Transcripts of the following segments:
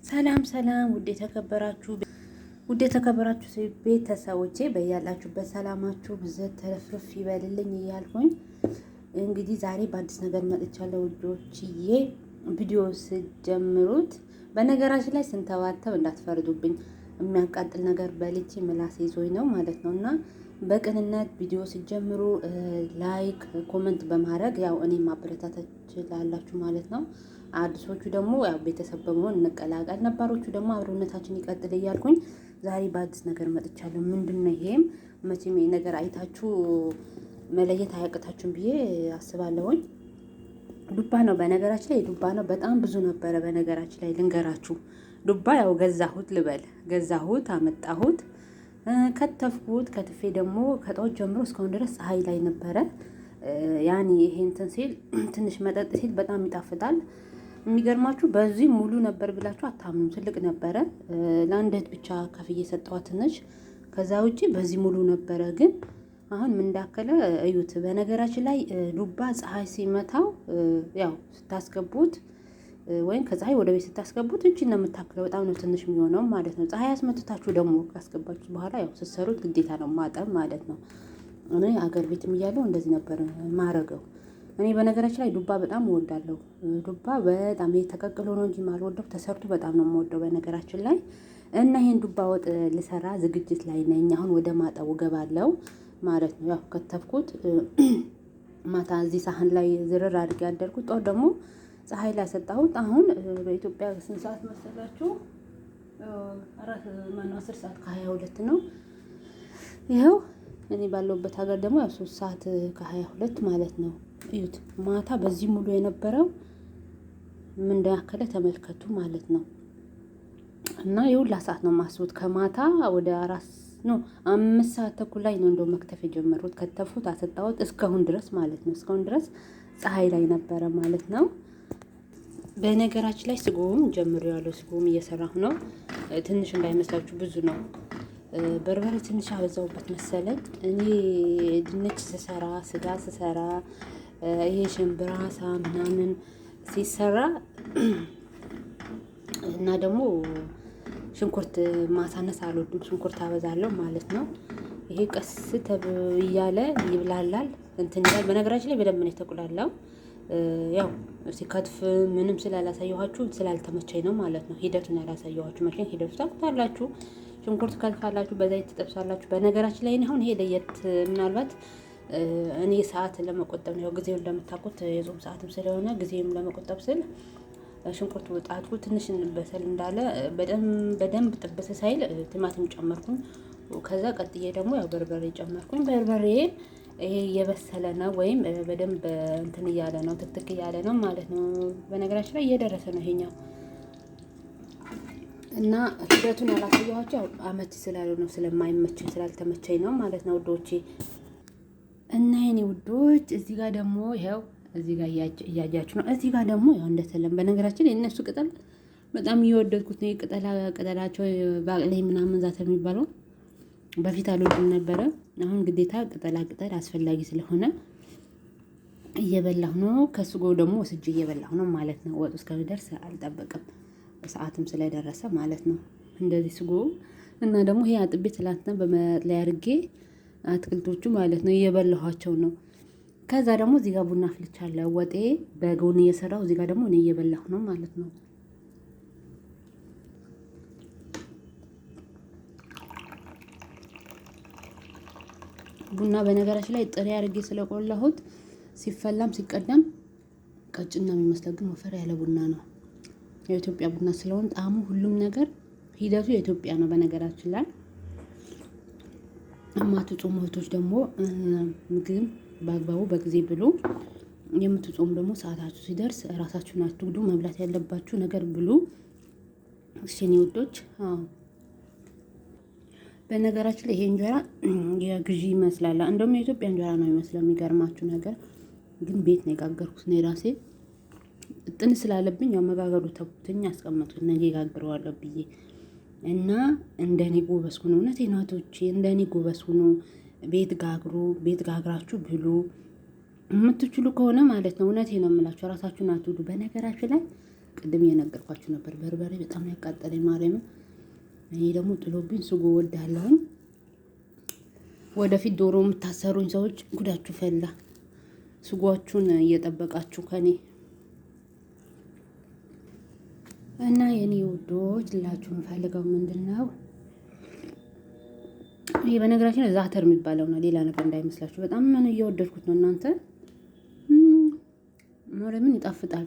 ሰላም ሰላም፣ ውድ የተከበራችሁ ቤተሰቦቼ በያላችሁበት ሰላማችሁ ብዘት ተረፍርፍ ይበልልኝ እያልኩኝ እንግዲህ ዛሬ በአዲስ ነገር መጥቻለሁ ውዶችዬ። ቪዲዮ ስጀምሩት በነገራችን ላይ ስንተባተብ እንዳትፈርዱብኝ፣ የሚያቃጥል ነገር በልቼ ምላሴ ይዞኝ ነው ማለት ነው። እና በቅንነት ቪዲዮ ሲጀምሩ ላይክ ኮመንት በማድረግ ያው እኔ ማበረታታት ትችላላችሁ ማለት ነው። አዲሶቹ ደግሞ ያው ቤተሰብ በመሆን እንቀላቀል፣ ነባሮቹ ደግሞ አብሮነታችን ይቀጥል እያልኩኝ ዛሬ በአዲስ ነገር መጥቻለሁ። ምንድነው ይሄም? መቼም ይሄ ነገር አይታችሁ መለየት አያቅታችሁም ብዬ አስባለሁኝ። ዱባ ነው፣ በነገራችን ላይ ዱባ ነው። በጣም ብዙ ነበረ። በነገራችን ላይ ልንገራችሁ፣ ዱባ ያው ገዛሁት፣ አመጣሁት፣ ከተፍኩት። ከትፌ ደግሞ ከጠዋት ጀምሮ እስካሁን ድረስ ፀሐይ ላይ ነበረ። ያኔ ይሄ እንትን ሲል ትንሽ መጠጥ ሲል በጣም ይጣፍጣል። የሚገርማችሁ በዚህ ሙሉ ነበር ብላችሁ አታምኑም። ትልቅ ነበረ። ለአንድ እህት ብቻ ከፍዬ ሰጠኋት ትንሽ። ከዛ ውጪ በዚህ ሙሉ ነበረ። ግን አሁን ምን እንዳከለ እዩት። በነገራችን ላይ ዱባ ፀሐይ ሲመታው ያው ስታስገቡት ወይም ከፀሐይ ወደ ቤት ስታስገቡት እቺ ነው የምታክለው። በጣም ነው ትንሽ የሚሆነው ማለት ነው። ፀሐይ አስመትታችሁ ደግሞ ካስገባችሁ በኋላ ያው ስትሰሩት ግዴታ ነው ማጠብ ማለት ነው። እኔ አገር ቤትም እያለሁ እንደዚህ ነበር ማረገው። እኔ በነገራችን ላይ ዱባ በጣም እወዳለሁ። ዱባ በጣም ተቀቅሎ ነው እንጂ ማልወደው ተሰርቶ በጣም ነው የምወደው በነገራችን ላይ። እና ይሄን ዱባ ወጥ ልሰራ ዝግጅት ላይ ነኝ። አሁን ወደ ማጠቡ ገባለው ማለት ነው። ያው ከተፍኩት ማታ እዚህ ሳህን ላይ ዝርር አድርጌ ያደርኩት፣ ጦር ደግሞ ፀሐይ ላይ ሰጣሁት። አሁን በኢትዮጵያ ስንት ሰዓት መሰላችሁ? 10 ሰዓት ከ22 ነው። ይኸው እኔ ባለሁበት ሀገር ደግሞ ያው 3 ሰዓት ከ22 ማለት ነው። እዩት፣ ማታ በዚህ ሙሉ የነበረው ምን እንዳያከለ ተመልከቱ ማለት ነው። እና የሁላ ሰዓት ነው ማስቡት። ከማታ ወደ 5 ሰዓት ተኩል ላይ ነው እንደው መክተፍ የጀመሩት። ከተፉት፣ አሰጣሁት እስካሁን ድረስ ማለት ነው። እስካሁን ድረስ ፀሐይ ላይ ነበረ ማለት ነው። በነገራችን ላይ ስጎም ጀምሬዋለሁ። ስጎም እየሰራሁ ነው። ትንሽ እንዳይመስላችሁ ብዙ ነው። በርበሬ ትንሽ አበዛውበት መሰለኝ። እኔ ድንች ስሰራ፣ ስጋ ስሰራ፣ ይሄ ሽምብራ ሳ ምናምን ሲሰራ እና ደግሞ ሽንኩርት ማሳነስ አልወድም። ሽንኩርት አበዛለሁ ማለት ነው። ይሄ ቀስ እያለ ይብላላል እንትን ይላል። በነገራችን ላይ በደንብ ነው የተቆላላው። ያው ሲከትፍ ምንም ስላላሳየኋችሁ ስላልተመቸኝ ነው ማለት ነው። ሂደቱን ያላሳየኋችሁ መቼም ሂደቱ ታውቁታላችሁ። ሽንኩርት ከልፋላችሁ፣ በዛይት ትጠብሳላችሁ። በነገራችን ላይ አሁን ይሄ ለየት ምናልባት እኔ ሰዓት ለመቆጠብ ነው። ጊዜውን እንደምታውቁት የጾም ሰዓትም ስለሆነ ጊዜም ለመቆጠብ ስል ሽንኩርት ወጣቱ ትንሽ በሰል እንዳለ በደንብ ጥብስ ሳይል ቲማቲም ጨመርኩኝ። ከዛ ቀጥዬ ደግሞ ያው በርበሬ ጨመርኩኝ። በርበሬ ይሄ እየበሰለ ነው ወይም በደንብ እንትን እያለ ነው፣ ትክትክ እያለ ነው ማለት ነው። በነገራችን ላይ እየደረሰ ነው ይሄኛው። እና ሂደቱን ያላሳየኋቸው አመቺ ስላሉ ነው፣ ስለማይመቸኝ ስላልተመቸኝ ነው ማለት ነው ውዶቼ። እና የኔ ውዶች እዚህ ጋር ደግሞ ይኸው እዚህ ጋር እያያችሁ ነው። እዚህ ጋር ደግሞ ያው እንደተለም በነገራችን ላይ የእነሱ ቅጠል በጣም እየወደድኩት ነው። ቅጠላቸው ባቅሌ ምናምን ዛት የሚባለው በፊት አልወድም ነበረ። አሁን ግዴታ ቅጠል አስፈላጊ ስለሆነ እየበላሁ ነው። ከሱ ጎ ደግሞ ወስጄ እየበላሁ ነው ማለት ነው። ወጡ እስከሚደርስ አልጠበቅም፣ ሰዓትም ስለደረሰ ማለት ነው። እንደዚህ ስጎ እና ደግሞ ይሄ አጥቤ ትላንትና በመጥለያ አድርጌ አትክልቶቹ ማለት ነው እየበላኋቸው ነው። ከዛ ደግሞ እዚህ ጋር ቡና አፍልቻለሁ። ወጤ በጎን እየሰራሁ እዚህ ጋር ደግሞ እኔ እየበላሁ ነው ማለት ነው። ቡና በነገራችን ላይ ጥሬ አድርጌ ስለቆላሁት ሲፈላም ሲቀዳም ቀጭን ነው የሚመስለው፣ ግን ወፈር ያለ ቡና ነው። የኢትዮጵያ ቡና ስለሆነ ጣዕሙ ሁሉም ነገር ሂደቱ የኢትዮጵያ ነው። በነገራችን ላይ የማትጾሙ እህቶች ደግሞ ምግብ በአግባቡ በጊዜ ብሉ። የምትጾሙ ደግሞ ሰዓታችሁ ሲደርስ ራሳችሁን አትጉዱ። መብላት ያለባችሁ ነገር ብሉ። እሺ የኔ ውዶች። በነገራችን ላይ ይሄ እንጀራ የግዢ ይመስላል። እንደውም የኢትዮጵያ እንጀራ ነው የሚመስለው። የሚገርማችሁ ነገር ግን ቤት ነው የጋገርኩት ነው የራሴ። ጥን ስላለብኝ ያው መጋገሩ ተኩትኝ አስቀመጥኩት ነገ ጋግረዋለሁ ብዬ እና እንደኔ ጎበዝ ሁኑ። እውነቴን ነው እህቶቼ፣ እንደኔ ጎበዝ ሁኑ። ቤት ጋግሩ፣ ቤት ጋግራችሁ ብሉ የምትችሉ ከሆነ ማለት ነው። እውነቴን ነው የምላችሁ፣ ራሳችሁን አትውዱ። በነገራችሁ ላይ ቅድም የነገርኳችሁ ነበር። በርበሬ በጣም ያቃጠለኝ ማርያምን። እኔ ደግሞ ጥሎብኝ ስጎ ወዳለሁኝ። ወደፊት ዶሮ የምታሰሩኝ ሰዎች ጉዳችሁ ፈላ። ስጓችሁን እየጠበቃችሁ ከኔ እና የኔ ውዶች ልላችሁ የምፈልገው ምንድን ነው፣ ይሄ በነገራችን ላይ ዛተር የሚባለው ነው፣ ሌላ ነገር እንዳይመስላችሁ። በጣም ምን እየወደድኩት ነው እናንተ። ምን ይጣፍጣል።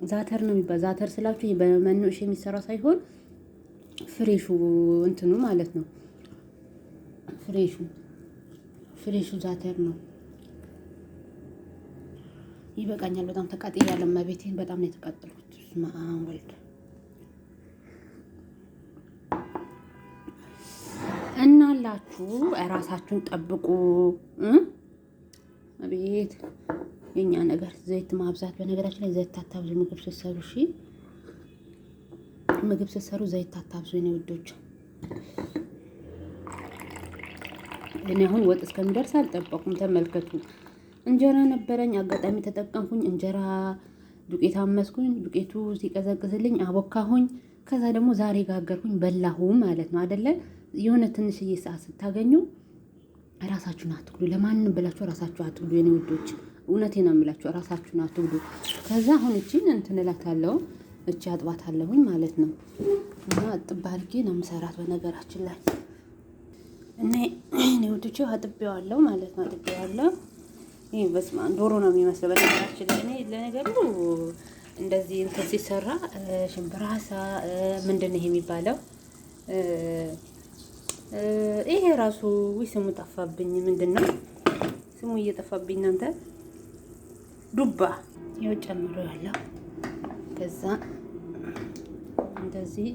ዛተር ነው የሚባል። ዛተር ስላችሁ ይሄ በመኖ የሚሰራ ሳይሆን ፍሬሹ እንትኑ ማለት ነው። ፍሬሹ ዛተር ነው። ይበቃኛል። በጣም ተቃጥያለሁ። መቤቴን በጣም ነው የተቃጠልኩት። ስማን ወልድ እናላችሁ ራሳችሁን ጠብቁ። አቤት የኛ ነገር ዘይት ማብዛት። በነገራችን ላይ ዘይት አታብዙ ምግብ ስትሰሩ። እሺ ምግብ ስትሰሩ ዘይት አታብዙ የኔ ውዶች። እኔ አሁን ወጥ እስከሚደርስ አልጠበኩም። ተመልከቱ። እንጀራ ነበረኝ፣ አጋጣሚ ተጠቀምኩኝ። እንጀራ ዱቄት አመስኩኝ። ዱቄቱ ሲቀዘቅዝልኝ አቦካሁኝ። ከዛ ደግሞ ዛሬ ጋገርኩኝ በላሁ ማለት ነው አይደለ? የሆነ ትንሽዬ ሰዓት ስታገኙ ራሳችሁን አትጉዱ። ለማንም ብላችሁ ራሳችሁ አትጉዱ የኔ ውዶች። እውነቴን ነው የምላችሁ፣ ራሳችሁን አትጉዱ። ከዛ አሁን እቺን እንትን እላታለሁ፣ እቺ አጥባታለሁኝ ማለት ነው። እና አጥብ አድርጌ ነው የምሰራት በነገራችን ላይ። እና እኔ ውዶቼ አጥቤዋለሁ ማለት ነው። አጥቤዋለሁ። ይሄ በስመ አብ ዶሮ ነው የሚመስለው በነገራችን ላይ። እኔ ለነገሩ እንደዚህ እንትን ሲሰራ ሽምብራ አሳ ምንድን ነው ይሄ የሚባለው? ይሄ ራሱ ስሙ ጠፋብኝ። ምንድን ነው ስሙ እየጠፋብኝ እናንተ። ዱባ ይኸው ጨምሮ ያለው። ከዛ እንደዚህ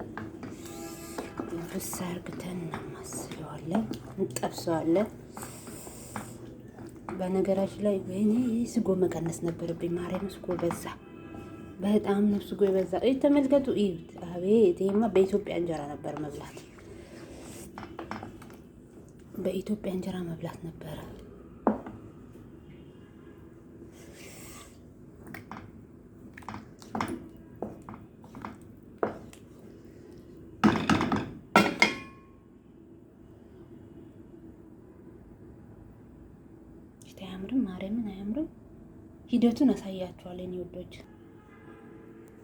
ብስ አርግተን እናማስለዋለን፣ እንጠብሰዋለን። በነገራችን ላይ ወይኔ ስጎ መቀነስ ነበረብኝ። ማርያም ስጎ በዛ፣ በጣም ነው ስጎ የበዛ። ተመልከቱ፣ እዩት። አቤት! ይሄማ በኢትዮጵያ እንጀራ ነበር መብላት፣ በኢትዮጵያ እንጀራ መብላት ነበረ። አያምርም? ማርያምን አያምርም? ሂደቱን አሳያችኋለሁ የኔ ውዶች።